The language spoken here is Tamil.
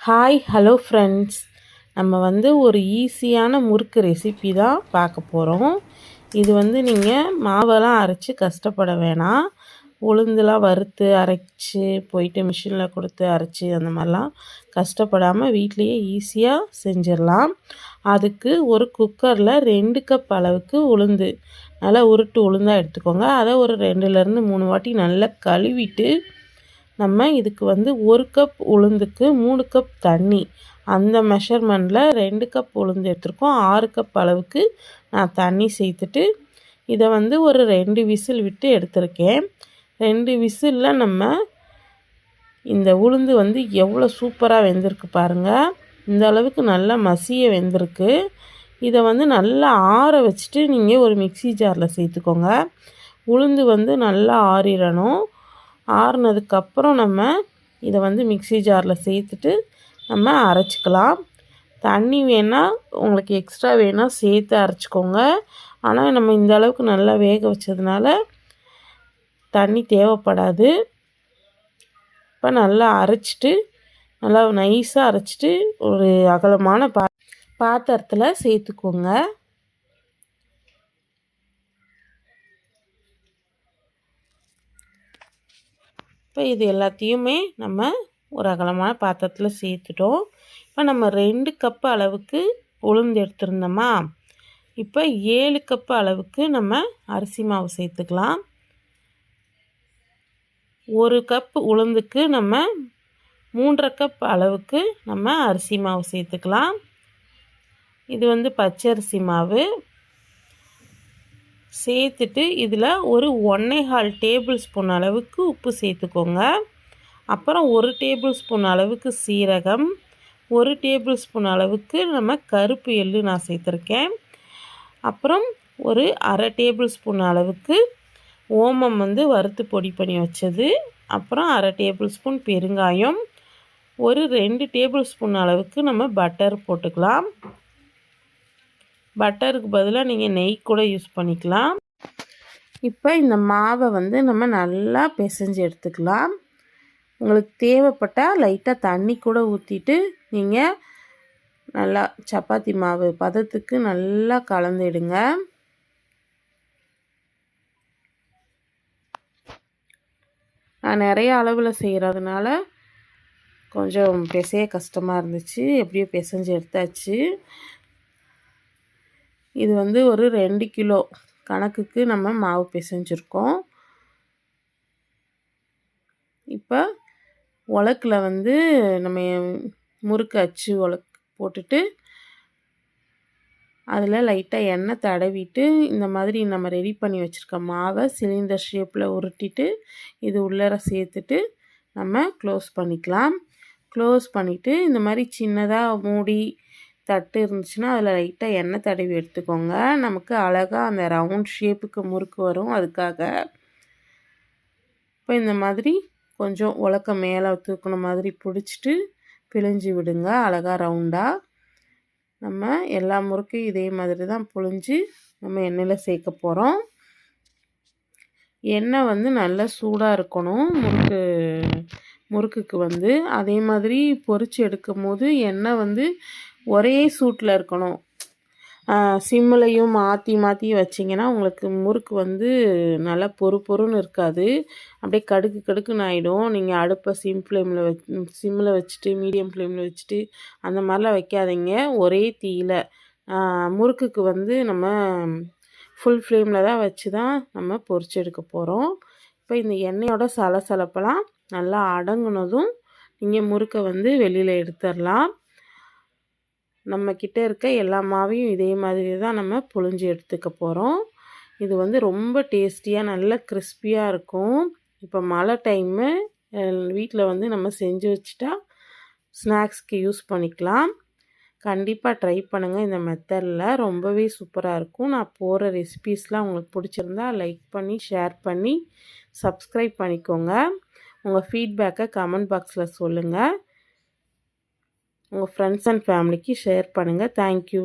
ஹாய் ஹலோ ஃப்ரெண்ட்ஸ், நம்ம ஒரு ஈஸியான முறுக்கு ரெசிபி தான் பார்க்க போகிறோம். இது நீங்கள் மாவெல்லாம் அரைச்சி கஷ்டப்பட வேணாம். உளுந்துலாம் வறுத்து அரைச்சி போயிட்டு மிஷினில் கொடுத்து அரைச்சி அந்த மாதிரிலாம் கஷ்டப்படாமல் வீட்லேயே ஈஸியாக செஞ்சிடலாம். அதுக்கு ஒரு குக்கரில் 2 கப் அளவுக்கு உளுந்து நல்லா உருட்டு உளுந்தாக எடுத்துக்கோங்க. அதை ஒரு 2லேருந்து 3 வாட்டி நல்லா கழுவிட்டு நம்ம இதுக்கு 1 கப் உளுந்துக்கு 3 கப் தண்ணி, அந்த மெஷர்மெண்ட்டில் 2 கப் உளுந்து எடுத்துருக்கோம். 6 கப் அளவுக்கு நான் தண்ணி சேர்த்துட்டு இதை ஒரு 2 விசில் விட்டு எடுத்திருக்கேன். 2 விசிலில் நம்ம இந்த உளுந்து எவ்வளோ சூப்பராக வெந்திருக்கு பாருங்கள். இந்த அளவுக்கு நல்லா மசிய வெந்திருக்கு. இதை நல்லா ஆற வச்சுட்டு நீங்கள் ஒரு மிக்ஸி ஜாரில் சேர்த்துக்கோங்க. உளுந்து நல்லா ஆறிடணும். ஆறுனதுக்கப்புறம் நம்ம இதை மிக்ஸி ஜாரில் சேர்த்துட்டு நம்ம அரைச்சிக்கலாம். தண்ணி வேணால் உங்களுக்கு எக்ஸ்ட்ரா வேணால் சேர்த்து அரைச்சிக்கோங்க. ஆனால் நம்ம இந்த அளவுக்கு நல்லா வேக வச்சதுனால தண்ணி தேவைப்படாது. இப்போ நல்லா அரைச்சிட்டு நல்லா நைஸாக அரைச்சிட்டு ஒரு அகலமான பாத்திரத்தில் சேர்த்துக்கோங்க. இப்போ இது எல்லாத்தையுமே நம்ம ஒரு அகலமான பாத்திரத்தில் சேர்த்துட்டோம். இப்போ நம்ம 2 கப் அளவுக்கு உளுந்து எடுத்துருந்தோமா, இப்போ 7 கப் அளவுக்கு நம்ம அரிசி மாவு சேர்த்துக்கலாம். 1 கப் உளுந்துக்கு நம்ம 3.5 கப் அளவுக்கு நம்ம அரிசி மாவு சேர்த்துக்கலாம். இது பச்சரிசி மாவு சேர்த்துட்டு இதில் ஒரு 1.25 டேபிள் ஸ்பூன் அளவுக்கு உப்பு சேர்த்துக்கோங்க. அப்புறம் 1 டேபிள் ஸ்பூன் அளவுக்கு சீரகம், 1 டேபிள் ஸ்பூன் அளவுக்கு நம்ம கருப்பு எள்ளு நான் சேர்த்துருக்கேன். அப்புறம் ஒரு 1/2 டேபிள் ஸ்பூன் அளவுக்கு ஓமம் வறுத்து பொடி பண்ணி வச்சது. அப்புறம் 1/2 டேபிள் ஸ்பூன் பெருங்காயம், ஒரு 2 டேபிள் ஸ்பூன் அளவுக்கு நம்ம பட்டர் போட்டுக்கலாம். பட்டருக்கு பதிலாக நீங்கள் நெய் கூட யூஸ் பண்ணிக்கலாம். இப்போ இந்த மாவை நம்ம நல்லா பிசைஞ்சு எடுத்துக்கலாம். உங்களுக்கு தேவைப்பட்டால் லைட்டாக தண்ணி கூட ஊற்றிட்டு நீங்கள் நல்லா சப்பாத்தி மாவு பதத்துக்கு நல்லா கலந்துடுங்க. நான் நிறைய அளவில் செய்கிறதுனால கொஞ்சம் பிசைய கஷ்டமாக இருந்துச்சு. எப்படியோ பிசைஞ்சு எடுத்தாச்சு. இது ஒரு 2 கிலோ கணக்குக்கு நம்ம மாவு பிசைஞ்சிருக்கோம். இப்போ உலக்கில் நம்ம முறுக்கு அச்சு உலக்கு போட்டுட்டு அதில் லைட்டாக எண்ணெய் தடவிட்டு இந்த மாதிரி நம்ம ரெடி பண்ணி வச்சுருக்க மாவை சிலிண்டர் ஷேப்பில் உருட்டிட்டு இது உள்ளர சேர்த்துட்டு நம்ம க்ளோஸ் பண்ணிக்கலாம். க்ளோஸ் பண்ணிவிட்டு இந்த மாதிரி சின்னதாக மூடி தட்டு இருந்துச்சுன்னா அதில் லைட்டாக எண்ணெய் தடவி எடுத்துக்கோங்க. நமக்கு அழகாக அந்த ரவுண்ட் ஷேப்புக்கு முறுக்கு வரும். அதுக்காக இப்போ இந்த மாதிரி கொஞ்சம் உலக்க மேலே தூக்குன மாதிரி பிடிச்சிட்டு பிழிஞ்சு விடுங்க. அழகாக ரவுண்டாக நம்ம எல்லா முறுக்கையும் இதே மாதிரி தான் பிழிஞ்சு நம்ம எண்ணெயில் சேர்க்க போகிறோம். எண்ணெய் நல்லா சூடாக இருக்கணும் முறுக்குக்கு அதே மாதிரி பொரித்து எடுக்கும் போது எண்ணெய் ஒரே சூட்டில் இருக்கணும். சிம்மிலையும் மாற்றி மாற்றி வச்சிங்கன்னா உங்களுக்கு முறுக்கு நல்லா பொறுன்னு இருக்காது. அப்படியே கடுக்கு கடுக்குன்னு ஆகிடும். நீங்கள் அடுப்பை சிம்மில் வச்சுட்டு மீடியம் ஃப்ளேமில் வச்சுட்டு அந்த மாதிரிலாம் வைக்காதீங்க. ஒரே தீயில் முறுக்குக்கு நம்ம ஃபுல் ஃப்ளேமில் தான் வச்சு தான் நம்ம பொரிச்சு எடுக்க போகிறோம். இப்போ இந்த எண்ணெயோட சலசலப்பெல்லாம் நல்லா அடங்குனதும் நீங்கள் முறுக்கை வெளியில் எடுத்துடலாம். நம்மக்கிட்ட இருக்க எல்லா மாவையும் இதே மாதிரி தான் நம்ம புழிஞ்சு எடுத்துக்க போகிறோம். இது ரொம்ப டேஸ்டியாக நல்லா கிறிஸ்பியாக இருக்கும். இப்போ மழை டைமு வீட்டில் நம்ம செஞ்சு வச்சுட்டா ஸ்நாக்ஸ்க்கு யூஸ் பண்ணிக்கலாம். கண்டிப்பாக ட்ரை பண்ணுங்கள். இந்த மெத்தடில் ரொம்பவே சூப்பராக இருக்கும். நான் போகிற ரெசிபீஸ்லாம் உங்களுக்கு பிடிச்சிருந்தா லைக் பண்ணி ஷேர் பண்ணி சப்ஸ்கிரைப் பண்ணிக்கோங்க. உங்கள் ஃபீட்பேக்கை கமெண்ட் பாக்ஸில் சொல்லுங்கள். உங்கள் ஃப்ரெண்ட்ஸ் அண்ட் ஃபேமிலிக்கு ஷேர் பண்ணுங்கள். தேங்க்யூ.